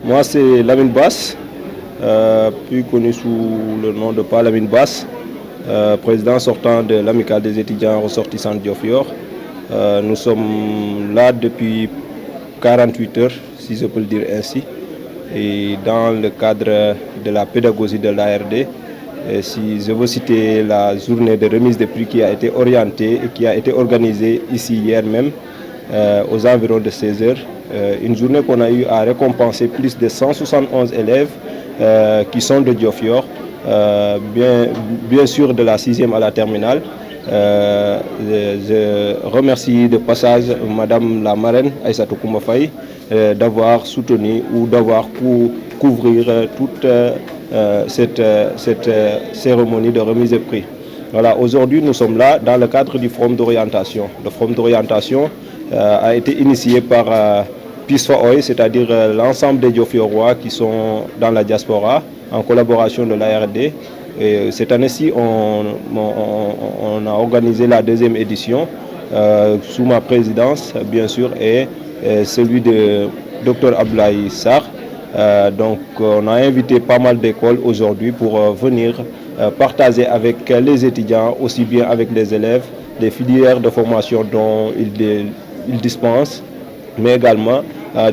Moi, c'est Lamine Bass, plus connu sous le nom de Lamine Bass, président sortant de l'Amicale des étudiants ressortissants de Diofior. Nous sommes là depuis 48 heures, si je peux le dire ainsi, et dans le cadre de la pédagogie de l'ARD. Si je veux citer la journée de remise de prix qui a été orientée et qui a été organisée ici hier même, aux environs de 16 heures. Une journée qu'on a eu à récompenser plus de 171 élèves qui sont de Diofior, bien sûr de la 6e à la terminale. Je remercie de passage Madame la marraine Aïssatou Koumba Faye d'avoir soutenu ou d'avoir couvrir toute cette cérémonie de remise de prix. Voilà, aujourd'hui nous sommes là dans le cadre du forum d'orientation. Le forum d'orientation a été initié par PISFA-OI, c'est-à-dire l'ensemble des Diofiorois qui sont dans la diaspora en collaboration de l'ARD. Et cette année-ci, on a organisé la 2e édition sous ma présidence, bien sûr, et celui de Dr Abdoulaye Sarr. Donc, on a invité pas mal d'écoles aujourd'hui pour venir partager avec les étudiants, aussi bien avec les élèves, des filières de formation dont ils dispensent, mais également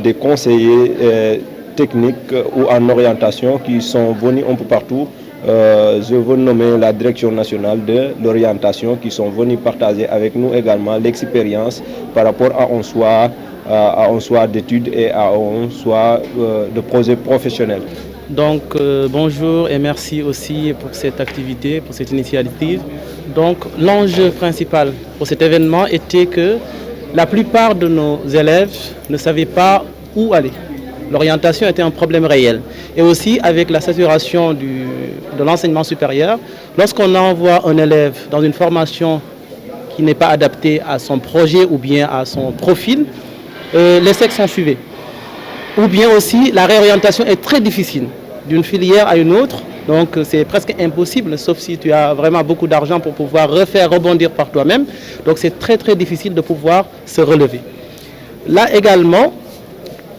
des conseillers techniques ou en orientation qui sont venus un peu partout. Je veux nommer la direction nationale de l'orientation qui sont venus partager avec nous également l'expérience par rapport à un choix d'études et à un choix de projet professionnel. Donc bonjour et merci aussi pour cette activité, pour cette initiative. Donc l'enjeu principal pour cet événement était que la plupart de nos élèves ne savaient pas où aller. L'orientation était un problème réel. Et aussi avec la saturation de l'enseignement supérieur, lorsqu'on envoie un élève dans une formation qui n'est pas adaptée à son projet ou bien à son profil, les sexes sont suivis. Ou bien aussi la réorientation est très difficile d'une filière à une autre. Donc c'est presque impossible, sauf si tu as vraiment beaucoup d'argent pour pouvoir rebondir par toi-même. Donc c'est très très difficile de pouvoir se relever. Là également,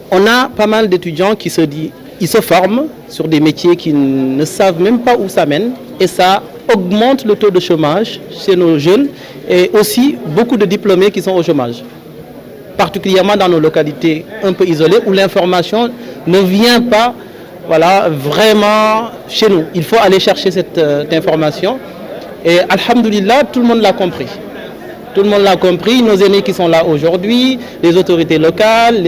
on a pas mal d'étudiants qui se forment sur des métiers qu'ils ne savent même pas où ça mène. Et ça augmente le taux de chômage chez nos jeunes et aussi beaucoup de diplômés qui sont au chômage. Particulièrement dans nos localités un peu isolées où l'information ne vient pas vraiment chez nous. Il faut aller chercher cette information. Et alhamdoulilah, tout le monde l'a compris. Tout le monde l'a compris, nos aînés qui sont là aujourd'hui, les autorités locales,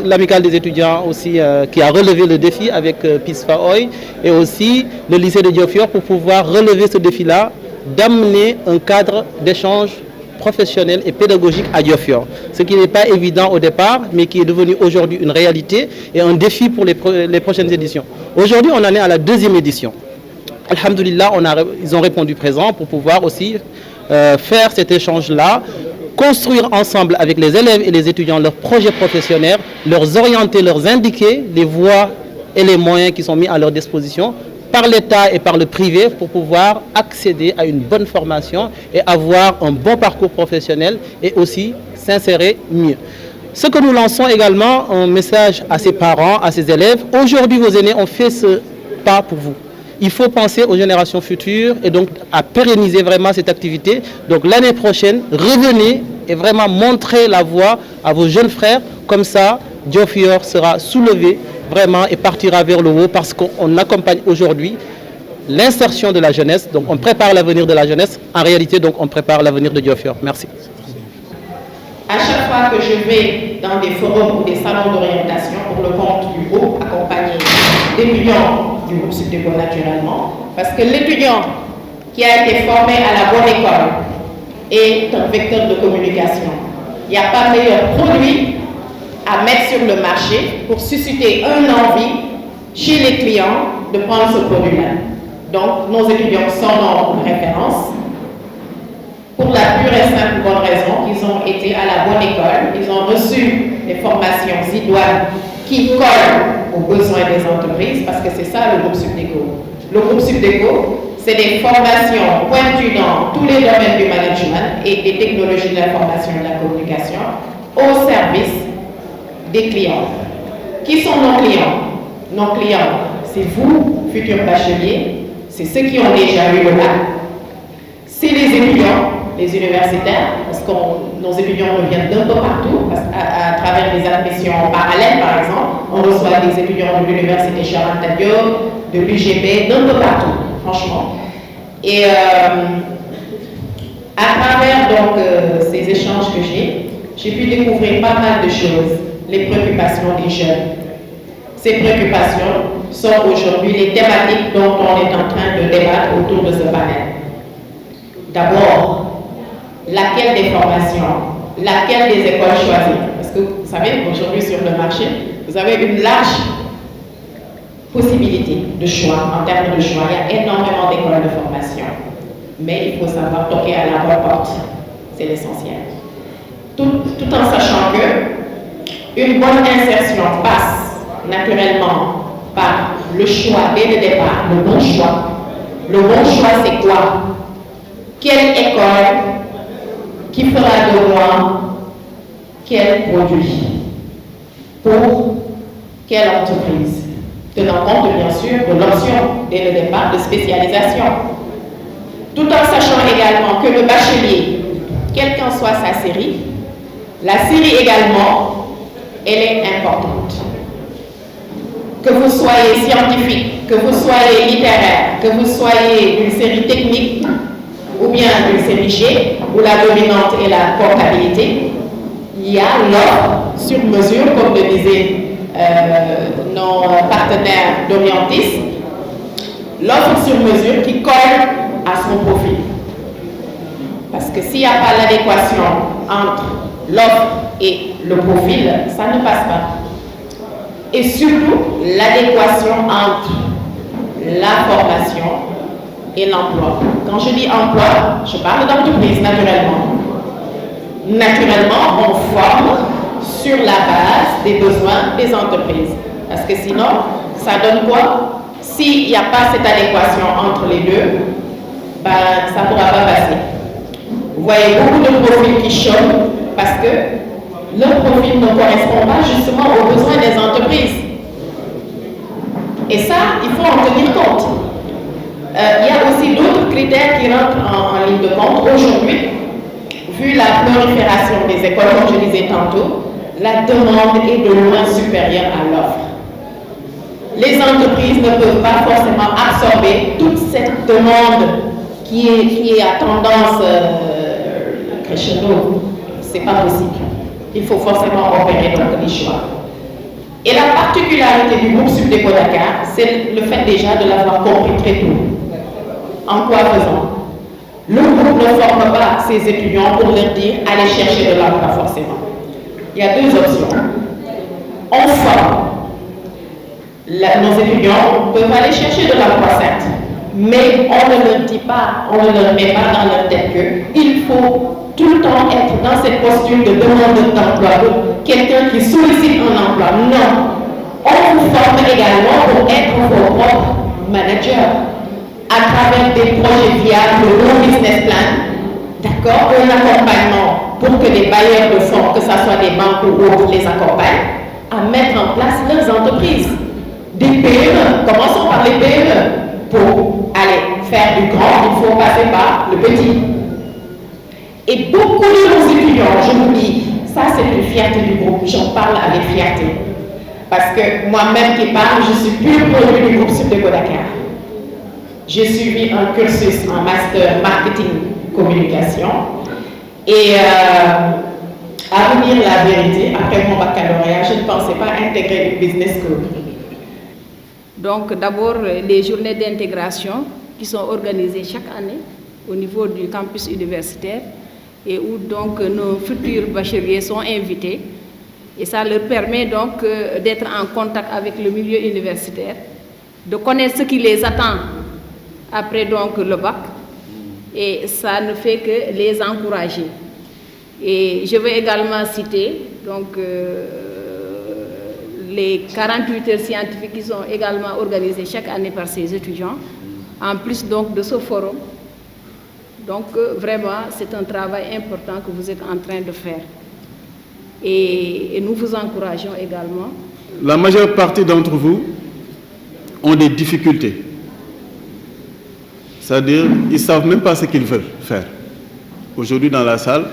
l'amicale des étudiants aussi qui a relevé le défi avec PISFA-OI et aussi le lycée de Diofior pour pouvoir relever ce défi-là, d'amener un cadre d'échange professionnel et pédagogique à Diofior. Ce qui n'est pas évident au départ, mais qui est devenu aujourd'hui une réalité et un défi pour les prochaines éditions. Aujourd'hui, on en est à la 2e édition. Alhamdoulilah, ils ont répondu présent pour pouvoir aussi faire cet échange-là, construire ensemble avec les élèves et les étudiants leurs projets professionnels, leur orienter, leur indiquer les voies et les moyens qui sont mis à leur disposition par l'État et par le privé pour pouvoir accéder à une bonne formation et avoir un bon parcours professionnel et aussi s'insérer mieux. Ce que nous lançons également, un message à ses parents, à ses élèves. Aujourd'hui, vos aînés ont fait ce pas pour vous. Il faut penser aux générations futures et donc à pérenniser vraiment cette activité. Donc l'année prochaine, revenez et vraiment montrez la voie à vos jeunes frères. Comme ça, Diofior sera soulevé vraiment et partira vers le haut parce qu'on accompagne aujourd'hui l'insertion de la jeunesse. Donc on prépare l'avenir de la jeunesse. En réalité, donc on prépare l'avenir de Diofior. Merci. À chaque fois que je vais dans des forums ou des salons d'orientation pour le compte du groupe, accompagné d'étudiants du groupe Subdeco naturellement, parce que l'étudiant qui a été formé à la bonne école est un vecteur de communication. Il n'y a pas meilleur produit à mettre sur le marché pour susciter une envie chez les clients de prendre ce produit-là. Donc, nos étudiants sont nos références pour la pure et simple bonne raison qu'ils ont été à la bonne école, ils ont reçu des formations idoines qui collent aux besoins des entreprises, parce que c'est ça le groupe Subdeco. Le groupe Subdeco, c'est des formations pointues dans tous les domaines du management et des technologies de l'information et de la communication au service des clients. Qui sont nos clients? Nos clients, c'est vous, futurs bacheliers, c'est ceux qui ont déjà eu le bac, c'est les étudiants, les universitaires, parce que nos étudiants reviennent d'un peu partout, à travers des admissions parallèles par exemple, on reçoit des étudiants de l'université Cheikh Anta Diop, de l'UGB, d'un peu partout, franchement. Et à travers donc ces échanges que j'ai pu découvrir pas mal de choses, les préoccupations des jeunes. Ces préoccupations sont aujourd'hui les thématiques dont on est en train de débattre autour de ce panel. D'abord, laquelle des formations, laquelle des écoles choisir? Parce que vous savez, aujourd'hui sur le marché, vous avez une large possibilité de choix, en termes de choix. Il y a énormément d'écoles de formation. Mais il faut savoir toquer à la bonne porte. C'est l'essentiel. Tout en sachant que une bonne insertion passe naturellement par le choix dès le départ, le bon choix. Le bon choix, c'est quoi? Quelle école qui fera de moi quel produit? Pour quelle entreprise? Tenant compte bien sûr de l'option dès le départ de spécialisation. Tout en sachant également que le bachelier, quelle qu'en soit sa série, la série également, elle est importante. Que vous soyez scientifique, que vous soyez littéraire, que vous soyez une série technique ou bien une série G, où la dominante est la comptabilité, il y a l'offre sur mesure, comme le disaient nos partenaires d'Orientis, l'offre sur mesure qui colle à son profil. Parce que s'il n'y a pas l'adéquation entre l'offre et le profil, ça ne passe pas. Et surtout, l'adéquation entre la formation et l'emploi. Quand je dis emploi, je parle d'entreprise, naturellement. Naturellement, on forme sur la base des besoins des entreprises. Parce que sinon, ça donne quoi? S'il n'y a pas cette adéquation entre les deux, ben, ça ne pourra pas passer. Vous voyez beaucoup de profils qui chôment parce que leur profil ne correspond pas justement aux besoins des entreprises. Et ça, il faut en tenir compte. Il y a aussi d'autres critères qui rentrent en ligne de compte. Aujourd'hui, vu la prolifération des écoles, comme je disais tantôt, la demande est de loin supérieure à l'offre. Les entreprises ne peuvent pas forcément absorber toute cette demande qui est à tendance crescendo. Ce n'est pas possible. Il faut forcément opérer donc les choix. Et la particularité du groupe Subdeco Dakar, c'est le fait déjà de l'avoir compris très tôt. En quoi faisant? Le groupe ne forme pas ses étudiants pour leur dire allez chercher de l'emploi forcément. Il y a deux options. On forme. Nos étudiants peuvent aller chercher de l'emploi, certes, mais on ne leur dit pas, on ne leur met pas dans leur tête qu'il faut tout le temps être dans cette posture de demande d'emploi, quelqu'un qui sollicite un emploi. Non. On vous forme également pour être vos propres managers à travers des projets viables, de business plan, d'accord, un accompagnement pour que les bailleurs de fonds, que ce soit des banques ou autres, les accompagnent à mettre en place leurs entreprises. Des PME, commençons par les PME. Pour aller faire du grand, il faut passer par le petit. Et beaucoup de nos étudiants, je vous dis, ça c'est une fierté du groupe, j'en parle avec fierté. Parce que moi-même qui parle, je suis pur produit du groupe Subdeco Dakar. J'ai suivi un cursus en master marketing communication et à vous dire la vérité, après mon baccalauréat, je ne pensais pas intégrer une business school. Donc d'abord les journées d'intégration qui sont organisées chaque année au niveau du campus universitaire et où donc nos futurs bacheliers sont invités et ça leur permet donc d'être en contact avec le milieu universitaire, de connaître ce qui les attend après donc le bac et ça ne fait que les encourager. Et je veux également citer donc les 48 heures scientifiques qui sont également organisées chaque année par ces étudiants en plus donc de ce forum. Donc vraiment, c'est un travail important que vous êtes en train de faire. Et nous vous encourageons également. La majeure partie d'entre vous ont des difficultés. C'est-à-dire, ils ne savent même pas ce qu'ils veulent faire. Aujourd'hui, dans la salle,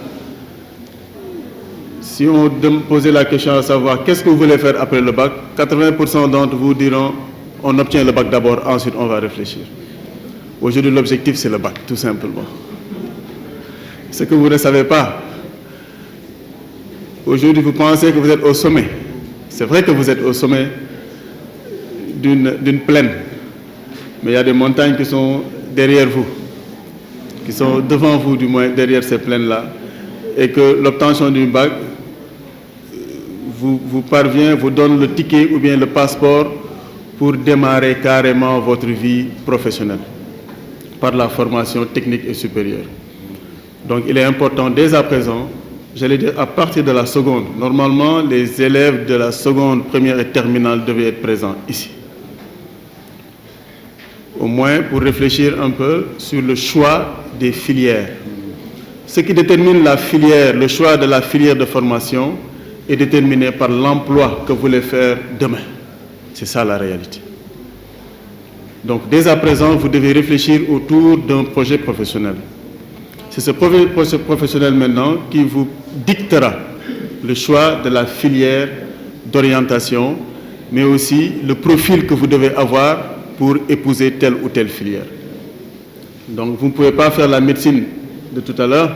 si on posait la question à savoir qu'est-ce que vous voulez faire après le bac, 80% d'entre vous diront on obtient le bac d'abord, ensuite on va réfléchir. Aujourd'hui, l'objectif, c'est le bac, tout simplement. Ce que vous ne savez pas, aujourd'hui, vous pensez que vous êtes au sommet. C'est vrai que vous êtes au sommet d'une plaine, mais il y a des montagnes qui sont derrière vous, qui sont devant vous, du moins derrière ces plaines-là, et que l'obtention du bac vous parvient, vous donne le ticket ou bien le passeport pour démarrer carrément votre vie professionnelle par la formation technique et supérieure. Donc il est important dès à présent, j'allais dire à partir de la seconde, normalement les élèves de la seconde, première et terminale devaient être présents ici. Au moins pour réfléchir un peu sur le choix des filières. Ce qui détermine la filière, le choix de la filière de formation est déterminé par l'emploi que vous voulez faire demain. C'est ça la réalité. Donc dès à présent, vous devez réfléchir autour d'un projet professionnel. C'est ce projet professionnel maintenant qui vous dictera le choix de la filière d'orientation, mais aussi le profil que vous devez avoir pour épouser telle ou telle filière. Donc vous ne pouvez pas faire la médecine de tout à l'heure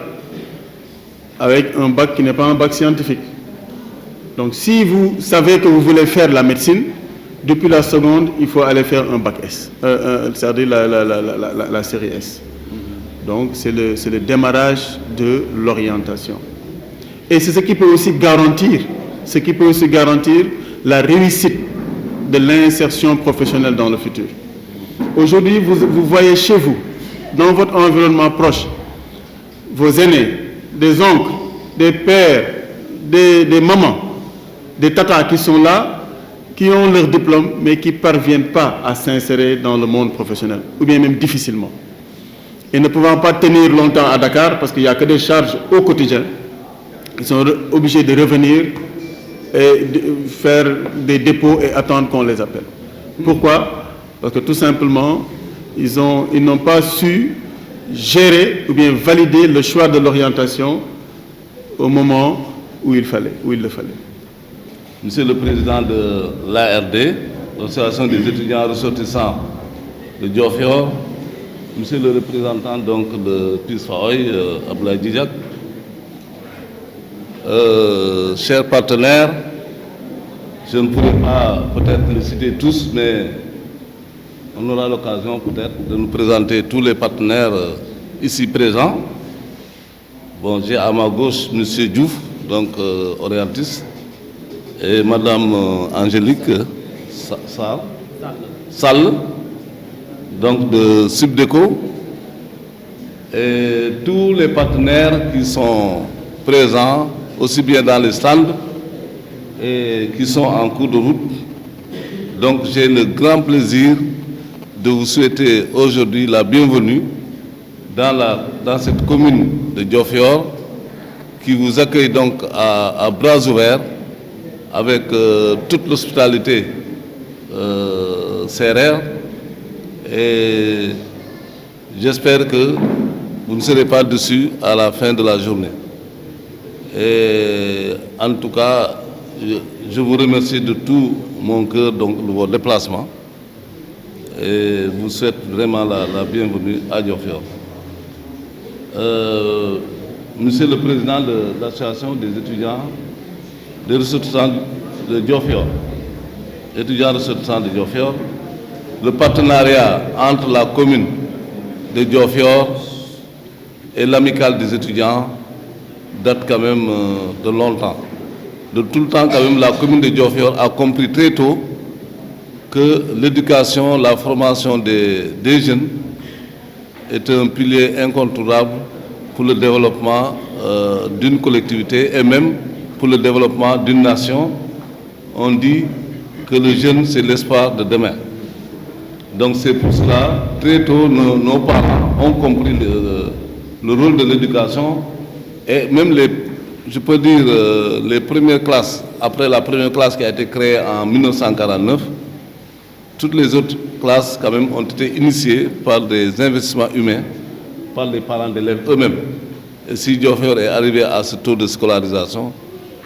avec un bac qui n'est pas un bac scientifique. Donc si vous savez que vous voulez faire la médecine, depuis la seconde, il faut aller faire un bac S, c'est-à-dire la série S. Donc c'est le démarrage de l'orientation. Et c'est ce qui peut aussi garantir la réussite de l'insertion professionnelle dans le futur. Aujourd'hui, vous voyez chez vous, dans votre environnement proche, vos aînés, des oncles, des pères, des mamans, des tatas qui sont là, qui ont leur diplôme, mais qui ne parviennent pas à s'insérer dans le monde professionnel, ou bien même difficilement. Et ne pouvant pas tenir longtemps à Dakar, parce qu'il n'y a que des charges au quotidien, ils sont obligés de revenir et de faire des dépôts et attendre qu'on les appelle. Pourquoi? Parce que tout simplement, ils n'ont pas su gérer ou bien valider le choix de l'orientation au moment où il le fallait. Monsieur le Président de l'ARD, l'Association des étudiants ressortissants de Diofior, Monsieur le représentant donc de PISFAOI, Abdoulaye Djidjak, chers partenaires, je ne pourrai pas peut-être les citer tous, mais on aura l'occasion peut-être de nous présenter tous les partenaires ici présents. Bon, j'ai à ma gauche M. Diouf, donc orientiste, et Madame Angélique Sall, donc de Subdeco, et tous les partenaires qui sont présents, aussi bien dans les stands et qui sont en cours de route. Donc j'ai le grand plaisir de vous souhaiter aujourd'hui la bienvenue dans cette commune de Diofior qui vous accueille donc à bras ouverts avec toute l'hospitalité CRR, et j'espère que vous ne serez pas déçus à la fin de la journée. Et en tout cas, je vous remercie de tout mon cœur donc, de votre déplacement et vous souhaite vraiment la bienvenue à Diofior. Monsieur le Président de l'Association des étudiants des ressortissants de Diofior, étudiants ressortissants de Diofior, le partenariat entre la commune de Diofior et l'amicale des étudiants date quand même de longtemps. De tout le temps, quand même, la commune de Diofior a compris très tôt que l'éducation, la formation des jeunes est un pilier incontournable pour le développement d'une collectivité et même pour le développement d'une nation. On dit que le jeune, c'est l'espoir de demain. Donc c'est pour cela, très tôt, nos parents ont compris le rôle de l'éducation et même je peux dire, les premières classes, après la première classe qui a été créée en 1949, toutes les autres classes quand même ont été initiées par des investissements humains, par les parents d'élèves eux-mêmes. Et si Diofior est arrivé à ce taux de scolarisation,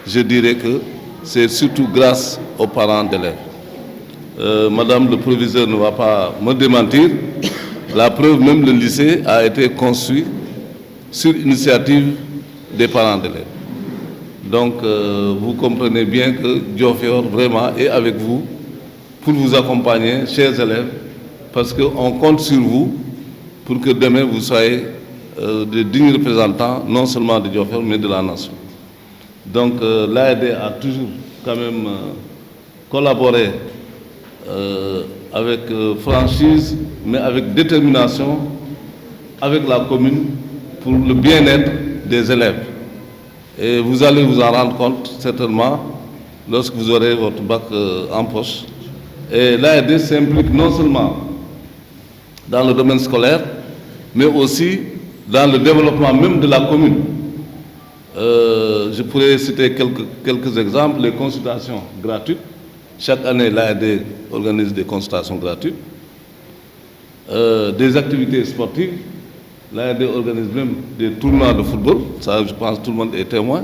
je dirais que c'est surtout grâce aux parents d'élèves. Madame le proviseur ne va pas me démentir. La preuve, même le lycée a été construit sur initiative des parents d'élèves. Donc, vous comprenez bien que Diofior vraiment est avec vous pour vous accompagner, chers élèves, parce qu'on compte sur vous pour que demain vous soyez de dignes représentants, non seulement de Diofior, mais de la nation. Donc, l'AED a toujours quand même collaboré avec franchise, mais avec détermination, avec la commune, pour le bien-être des élèves. Et vous allez vous en rendre compte certainement lorsque vous aurez votre bac en poche. Et l'AED s'implique non seulement dans le domaine scolaire, mais aussi dans le développement même de la commune. Je pourrais citer quelques exemples, les consultations gratuites. Chaque année, l'AED organise des consultations gratuites. Des activités sportives. L'AED organise même des tournois de football. Ça, je pense que tout le monde est témoin.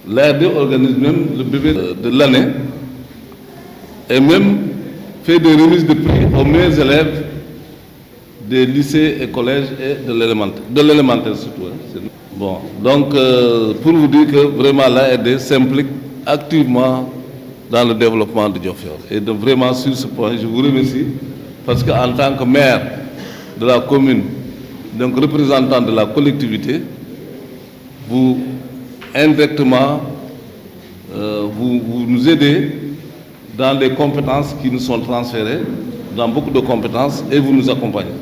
L'AED organise même le bébé de l'année et même fait des remises de prix aux meilleurs élèves des lycées et collèges et de l'élémentaire surtout. Bon, donc pour vous dire que vraiment l'AED s'implique activement dans le développement de Diofior. Et donc vraiment sur ce point, je vous remercie parce qu'en tant que maire de la commune, donc représentant de la collectivité, vous indirectement, vous nous aidez dans les compétences qui nous sont transférées, dans beaucoup de compétences, et vous nous accompagnez.